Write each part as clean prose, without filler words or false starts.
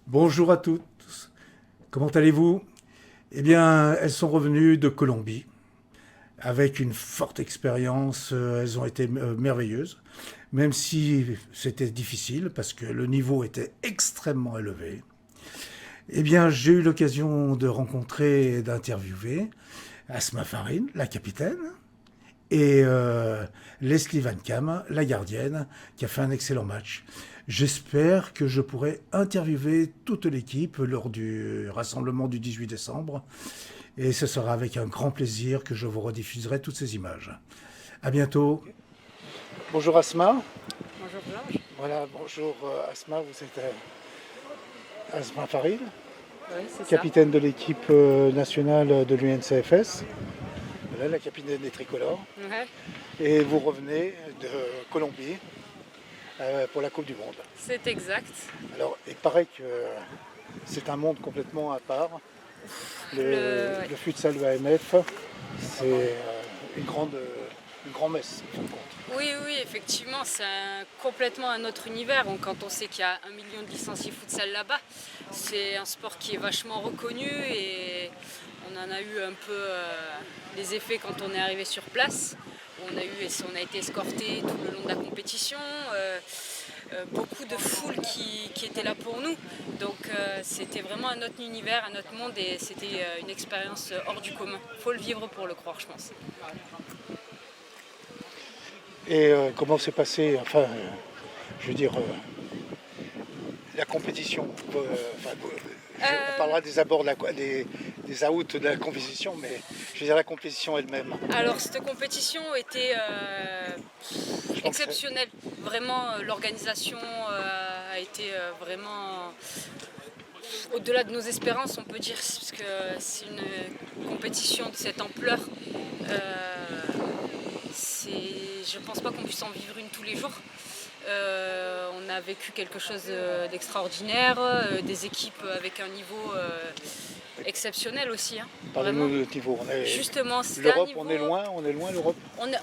Bonjour à toutes. Comment allez-vous? Eh bien, elles sont revenues de Colombie avec une forte expérience. Elles ont été merveilleuses, même si c'était difficile parce que le niveau était extrêmement élevé. Eh bien, j'ai eu l'occasion de rencontrer et d'interviewer Asma Farine, la capitaine, et Leslie Van Cam, la gardienne, qui a fait un excellent match. J'espère que je pourrai interviewer toute l'équipe lors du rassemblement du 18 décembre. Et ce sera avec un grand plaisir que je vous rediffuserai toutes ces images. À bientôt. Bonjour Asma. Bonjour Georges. Voilà, bonjour Asma, vous êtes Asma Farid, Oui, c'est ça. capitaine de l'équipe nationale de l'UNCFS. Voilà, la capitaine des tricolores. Ouais, Et vous revenez de Colombie pour la Coupe du Monde. c'est exact. Alors, il paraît que c'est un monde complètement à part. Ouais. Le futsal de AMF, c'est une grande messe, en fin de compte. Oui, oui, effectivement, c'est complètement un autre univers. Quand on sait qu'il y a 1 million de licenciés futsal là-bas, c'est un sport qui est vachement reconnu et on en a eu un peu les effets quand on est arrivé sur place. On a été escorté tout le long de la compétition. Beaucoup de foule qui était là pour nous. Donc c'était vraiment un autre univers, un autre monde et c'était une expérience hors du commun. Il faut le vivre pour le croire, je pense. Et comment s'est passé, enfin, je veux dire, la compétition on Euh, parlera des abords, des outs de la compétition, mais je veux dire la compétition elle-même. alors cette compétition était Je pense que exceptionnelle. Vraiment, l'organisation a été vraiment au-delà de nos espérances, on peut dire, parce que c'est une compétition de cette ampleur. Je pense pas qu'on puisse en vivre une tous les jours. On a vécu quelque chose d'extraordinaire, des équipes avec un niveau exceptionnel aussi. Hein, parlez-nous vraiment. de notre niveau. Justement, c'était un L'Europe, niveau. on est loin l'Europe.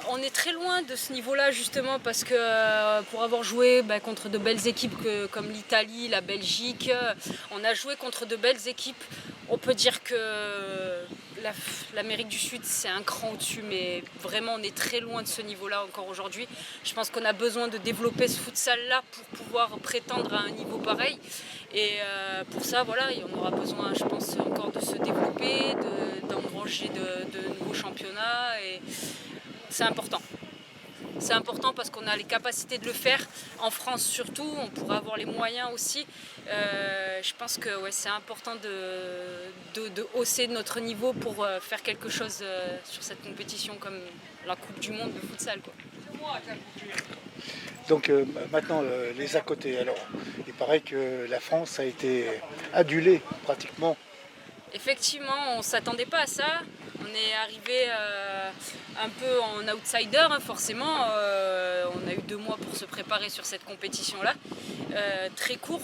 On est très loin de ce niveau-là justement parce que pour avoir joué contre de belles équipes comme l'Italie, la Belgique, on a joué contre de belles équipes. On peut dire que l'Amérique du Sud c'est un cran au-dessus, mais vraiment on est très loin de ce niveau-là encore aujourd'hui. Je pense qu'on a besoin de développer ce futsal-là pour pouvoir prétendre à un niveau pareil. Et pour ça, voilà, on aura besoin, je pense, encore de se développer, d'engranger de nouveaux championnats. Et c'est important. C'est important parce qu'on a les capacités de le faire. En France surtout, on pourra avoir les moyens aussi. Je pense que ouais, c'est important de hausser notre niveau pour faire quelque chose sur cette compétition comme la Coupe du Monde de futsal, quoi. Donc maintenant, les à côté. Alors, il paraît que la France a été adulée pratiquement. Effectivement, on ne s'attendait pas à ça. On est arrivé un peu en outsider, hein, forcément. On a eu 2 mois pour se préparer sur cette compétition-là. Très court.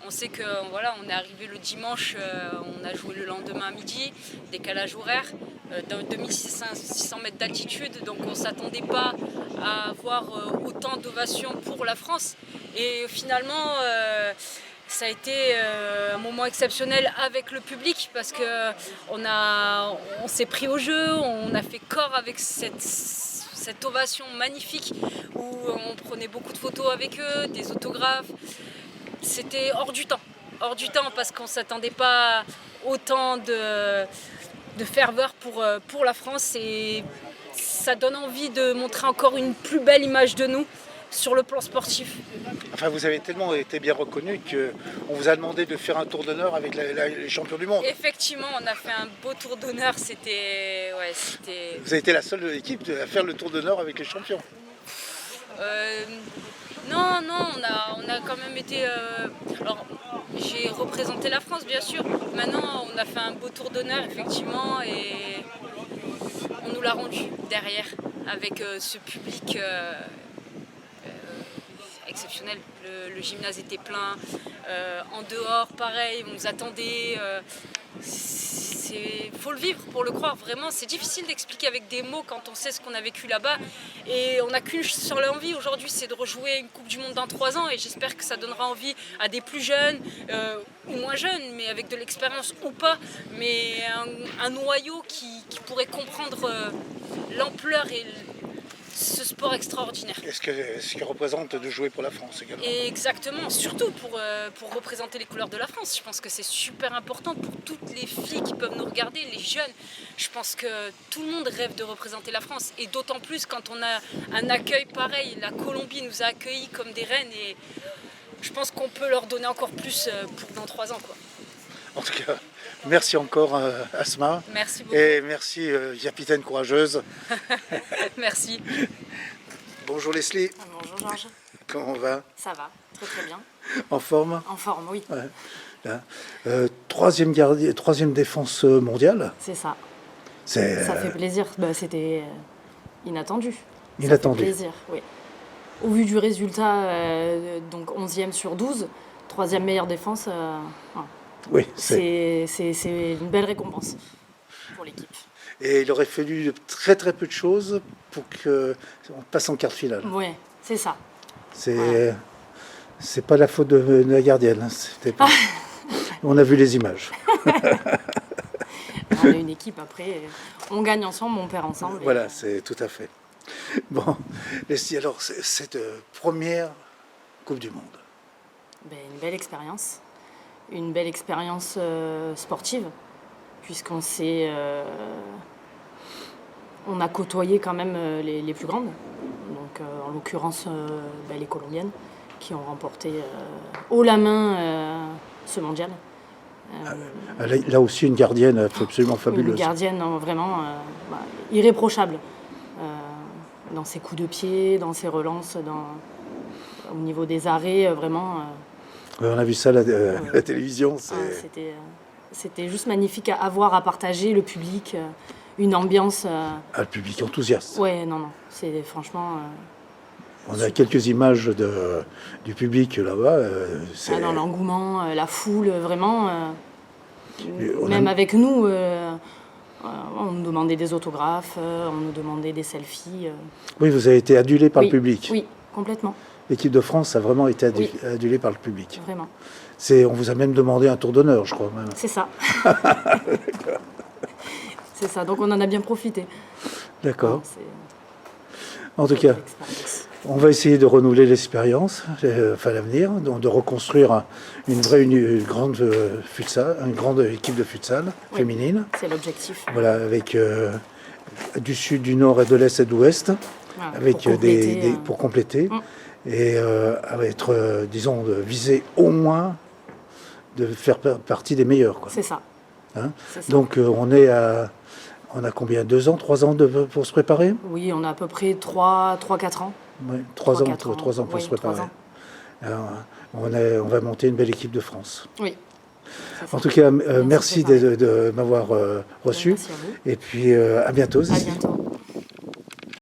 On sait que voilà, on est arrivé le dimanche, on a joué le lendemain à midi, décalage horaire, dans 2600 mètres d'altitude, donc on ne s'attendait pas à avoir autant d'ovations pour la France. Et finalement, ça a été un moment exceptionnel avec le public parce que on s'est pris au jeu, on a fait corps avec cette ovation magnifique où on prenait beaucoup de photos avec eux, des autographes. C'était hors du temps parce qu'on ne s'attendait pas autant de ferveur pour la France et ça donne envie de montrer encore une plus belle image de nous sur le plan sportif. Enfin, vous avez tellement été bien reconnu qu'on vous a demandé de faire un tour d'honneur avec les champions du monde. Effectivement, on a fait un beau tour d'honneur. Vous avez été la seule équipe à faire le tour d'honneur avec les champions. Euh, non, non, on a quand même été. Alors, j'ai représenté la France, bien sûr. Maintenant, on a fait un beau tour d'honneur, effectivement, et on nous l'a rendu derrière avec ce public exceptionnel. Le gymnase était plein. En dehors, pareil, on nous attendait. faut le vivre pour le croire. Vraiment, c'est difficile d'expliquer avec des mots quand on sait ce qu'on a vécu là-bas. Et on n'a qu'une seule envie aujourd'hui, c'est de rejouer une Coupe du Monde dans 3 ans. Et j'espère que ça donnera envie à des plus jeunes ou moins jeunes, mais avec de l'expérience ou pas. Mais un noyau qui pourrait comprendre l'ampleur et ce sport extraordinaire. Et ce qui représente de jouer pour la France également. Et exactement, surtout pour représenter les couleurs de la France. Je pense que c'est super important pour toutes les filles qui peuvent nous regarder, les jeunes. Je pense que tout le monde rêve de représenter la France. Et d'autant plus quand on a un accueil pareil. La Colombie nous a accueillis comme des reines et je pense qu'on peut leur donner encore plus pour dans 3 ans, quoi. En tout cas, merci encore Asma. Merci beaucoup. Et merci capitaine courageuse. Merci. Bonjour Leslie. Bonjour Georges. Comment on va? Ça va, très très bien. En forme? En forme, oui. Ouais. Là. Troisième défense mondiale. C'est ça. C'est Ça fait plaisir. C'était inattendu. inattendu. Ça fait plaisir, oui. Au vu du résultat, donc 11e sur 12, troisième meilleure défense, voilà. Oui, c'est une belle récompense pour l'équipe. Et il aurait fallu très très peu de choses pour qu'on passe en quart de finale. Oui, c'est ça. C'est pas la faute de la gardienne. Hein. On a vu les images. On a une équipe après, on gagne ensemble, on perd ensemble. Voilà, c'est tout à fait. Bon, Leslie, alors cette première Coupe du Monde. Une belle expérience. Une belle expérience sportive, puisqu'on s'est... on a côtoyé quand même les plus grandes, donc en l'occurrence les Colombiennes, qui ont remporté haut la main ce mondial. Là aussi, une gardienne absolument fabuleuse. Une gardienne vraiment irréprochable, dans ses coups de pied, dans ses relances, au niveau des arrêts, vraiment... On a vu ça à la télévision. C'était juste magnifique à voir, à partager, le public, une ambiance... Le public enthousiaste. Ouais, non, c'est franchement... On a quelques images du public là-bas. L'engouement, la foule, vraiment... même avec nous, on nous demandait des autographes, on nous demandait des selfies. Oui, vous avez été adulé par le public. Oui, complètement. L'équipe de France a vraiment été adulée par le public. Vraiment. On vous a même demandé un tour d'honneur, je crois. Même. C'est ça. C'est ça, donc on en a bien profité. D'accord. En tout cas, on va essayer de renouveler l'expérience, à l'avenir, de reconstruire une grande futsal, une grande équipe de futsal féminine. C'est l'objectif. Voilà, avec du sud, du nord et de l'est et de l'ouest, avec pour compléter. Et être, disons, viser au moins de faire partie des meilleurs. Quoi. C'est ça. Hein? C'est ça. Donc on a combien, 2 ans, 3 ans pour se préparer? Oui, on a à peu près 3-4 ans. Oui, 3 ans pour se préparer. Alors, on va monter une belle équipe de France. Oui. En tout cas, merci de m'avoir reçu. Merci à vous. Et puis à bientôt. À bientôt.